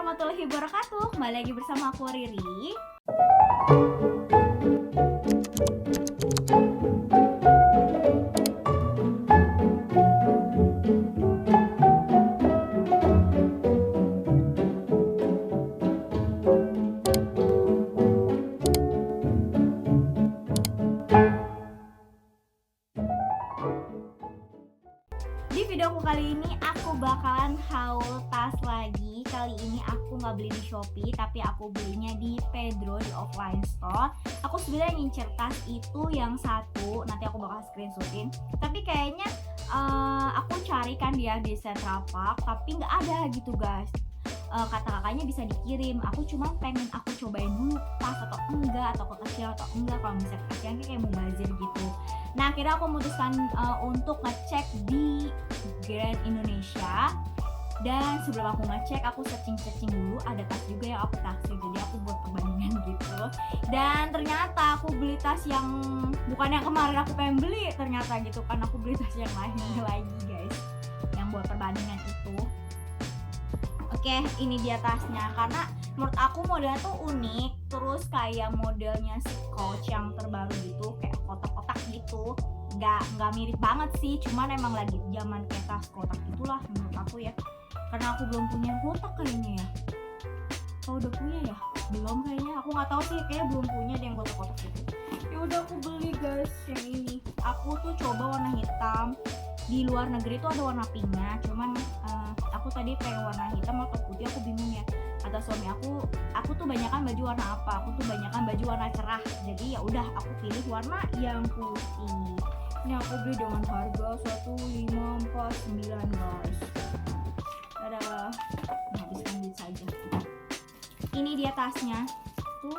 warahmatullahi wabarakatuh. Kembali lagi bersama aku Riri. Di videoku kali ini aku bakalan haul tas lagi. Kali ini aku nggak beli di Shopee, tapi aku belinya di Pedro, di offline store. Aku sebenarnya ngincer tas itu yang satu, nanti aku bakal screenshotin. Tapi kayaknya aku carikan dia di Central Park, tapi nggak ada gitu guys. Kata kakaknya bisa dikirim. Aku cuma pengen aku cobain dulu pas atau enggak, atau kekecilan atau enggak. Kalau misalnya kekecilan kayak mau bazir gitu. Nah akhirnya aku memutuskan untuk ngecek di Grand Indonesia. Dan sebelum aku ngecek, aku searching dulu. Ada tas juga yang aku taksir, jadi aku buat perbandingan gitu. Dan ternyata aku beli tas yang bukan yang kemarin aku pengen beli ternyata gitu kan. Aku beli tas yang lain lagi guys, yang buat perbandingan itu. Oke, ini dia tasnya. Karena menurut aku modelnya tuh unik. Terus kayak modelnya si Coach yang terbaru gitu, kayak kotak-kotak gitu. Nggak mirip banget sih, cuman emang lagi zaman kayak tas kotak gitulah menurut aku ya. Karena aku belum punya kotak kayaknya ya. Kau udah punya ya? Belum kayaknya. Aku nggak tahu sih, kayak belum punya deh yang kotak-kotak gitu. Ya udah aku beli guys yang ini. Aku tuh coba warna hitam. Di luar negeri tuh ada warna pinknya, cuman aku tadi pengen warna hitam atau putih, aku bingung ya. Kata suami aku tuh banyakan baju warna apa? Aku tuh banyakan baju warna cerah. Jadi ya udah aku pilih warna yang putih. Ini aku beli dengan harga 1549 guys. Dadah. Habiskan duit saja. Ini dia tasnya. Tuh.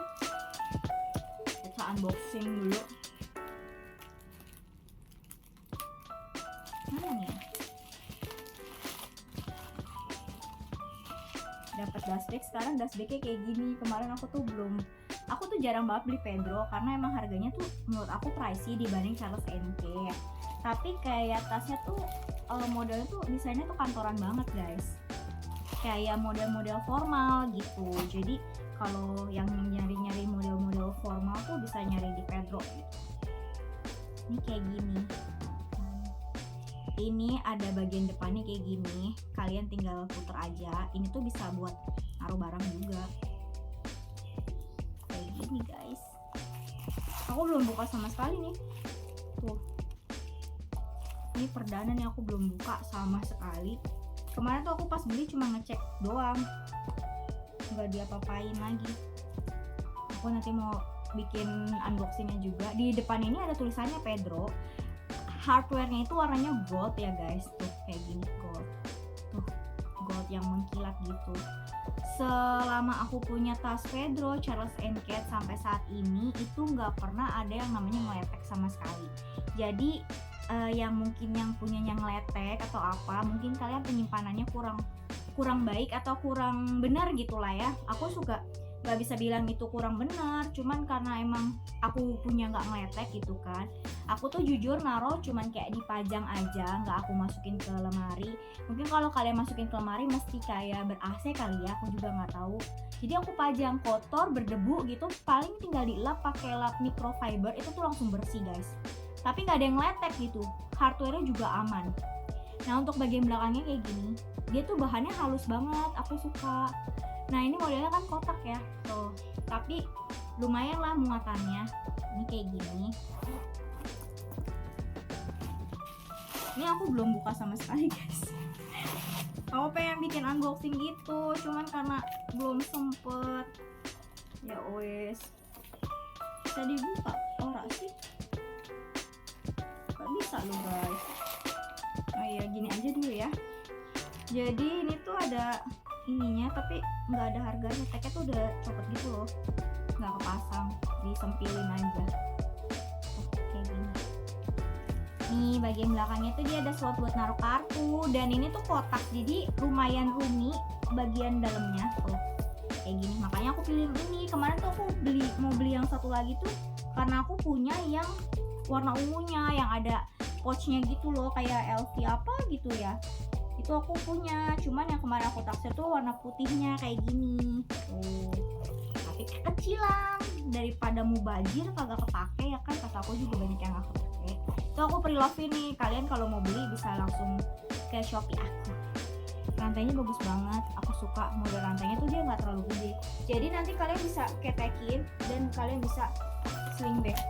Kita unboxing dulu. Mana nih? Dapat dustbag. Sekarang dustbagnya kayak gini. Kemarin aku tuh jarang banget beli Pedro karena emang harganya tuh menurut aku pricey dibanding Charles & Kate. Tapi kayak tasnya tuh modelnya tuh desainnya tuh kantoran banget guys, kayak model-model formal gitu. Jadi kalau yang nyari-nyari model-model formal tuh bisa nyari di Pedro gitu. Ini kayak gini. Ini ada bagian depannya kayak gini, kalian tinggal puter aja. Ini tuh bisa buat naruh barang juga kayak gini guys. Aku belum buka sama sekali nih. Tuh, ini perdana nih, aku belum buka sama sekali. Kemarin tuh aku pas beli cuma ngecek doang, nggak diapa-apain lagi. Aku nanti mau bikin unboxingnya juga. Di depan ini ada tulisannya Pedro. Hardware-nya itu warnanya gold ya guys, tuh kayak gini gold, tuh gold yang mengkilat gitu. Selama aku punya tas Pedro, Charles & Kate sampai saat ini itu nggak pernah ada yang namanya ngeletek sama sekali. Jadi yang mungkin yang punyanya ngeletek atau apa, mungkin kalian penyimpanannya kurang baik atau kurang benar gitulah ya. Aku suka nggak bisa bilang itu kurang benar, cuman karena emang aku punya nggak ngeletek gitu kan. Aku tuh jujur naruh cuman kayak dipajang aja, nggak aku masukin ke lemari. Mungkin kalau kalian masukin ke lemari mesti kayak ber-AC kali ya, aku juga nggak tahu. Jadi aku pajang, kotor berdebu gitu, paling tinggal dilap pakai lap microfiber, itu tuh langsung bersih guys. Tapi nggak ada yang ngeletek gitu, hardware-nya juga aman. Nah untuk bagian belakangnya kayak gini, dia tuh bahannya halus banget, aku suka. Nah ini modelnya kan kotak ya, tuh. Tapi lumayan lah muatannya. Ini kayak gini. Ini aku belum buka sama sekali guys. Aku pengen bikin unboxing gitu, cuman karena belum sempet. Ya wes. Bisa dibuka? Ora sih. Gak bisa loh guys. Oh iya, gini aja dulu ya. Jadi ini tuh ada ininya, tapi nggak ada harganya. Tagnya tuh udah copot gitu loh, nggak kepasang, disempilin aja. Kayak gini. Nih bagian belakangnya tuh dia ada slot buat naruh kartu, dan ini tuh kotak, jadi lumayan roomy bagian dalamnya tuh kayak gini. Makanya aku pilih ini. Kemarin tuh aku mau beli yang satu lagi tuh karena aku punya yang warna ungunya yang ada pouchnya gitu loh, kayak LV apa gitu ya, Itu aku punya, cuman yang kemarin aku taksir tuh warna putihnya kayak gini tuh, tapi kecilan, daripada mubazir kagak kepake ya kan, kata aku juga banyak yang gak kepake. Itu aku pre-love ini, kalian kalau mau beli bisa langsung ke Shopee aku. Rantainya bagus banget, aku suka model rantainya tuh, dia nggak terlalu gede, jadi nanti kalian bisa ketekin dan kalian bisa sling bag.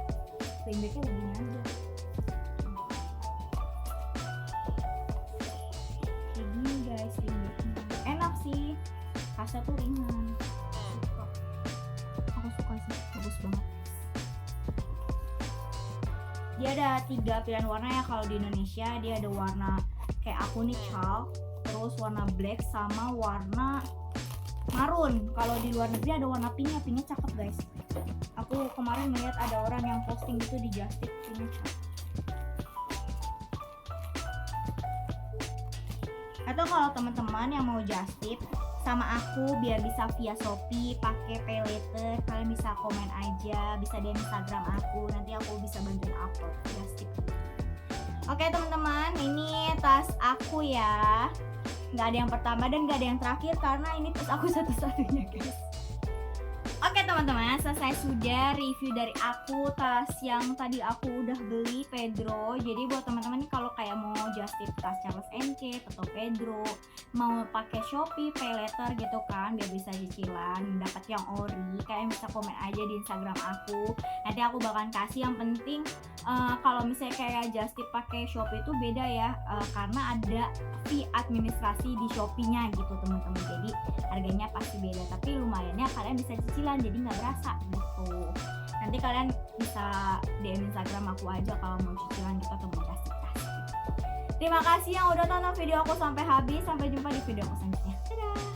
Sling bagnya begini aja kayak gini guys, sling bagnya enak sih, tasnya tuh ringan, aku suka sih, bagus banget. Dia ada 3 pilihan warna ya, kalau di Indonesia dia ada warna kayak aku nih chalk, terus warna black sama warna marun. Kalau di luar negeri ada warna pinknya, pinknya cakep guys. Aku kemarin melihat ada orang yang posting gitu di Just Tip, pinknya cakep. Atau kalau teman-teman yang mau Just Tip sama aku biar bisa via Shopee pakai pay later, kalian bisa komen aja, bisa di Instagram aku, nanti aku bisa bantuin upload Just Tip. Oke teman-teman, ini tas aku ya, nggak ada yang pertama dan nggak ada yang terakhir karena ini tas aku satu-satunya guys. Oke teman-teman, selesai sudah review dari aku tas yang tadi aku udah beli Pedro. Jadi buat teman-teman nih kalau kayak mau Just Tip tas Charles & Kate atau Pedro, mau pakai Shopee pay later gitu kan biar bisa cicilan dapat yang ori, kalian bisa komen aja di Instagram aku, nanti aku bakalan kasih. Yang penting kalau misalnya kayak Just Tip pakai Shopee itu beda ya, karena ada fee administrasi di Shopee-nya gitu teman-teman, jadi harganya pasti beda, tapi lumayannya kalian bisa cicilan jadi nggak berasa gitu. Nanti kalian bisa DM Instagram aku aja kalau mau cicilan gitu atau mau Just Tip tas gitu. Terima kasih yang udah tonton video aku sampai habis, sampai jumpa di video aku selanjutnya. Dadah.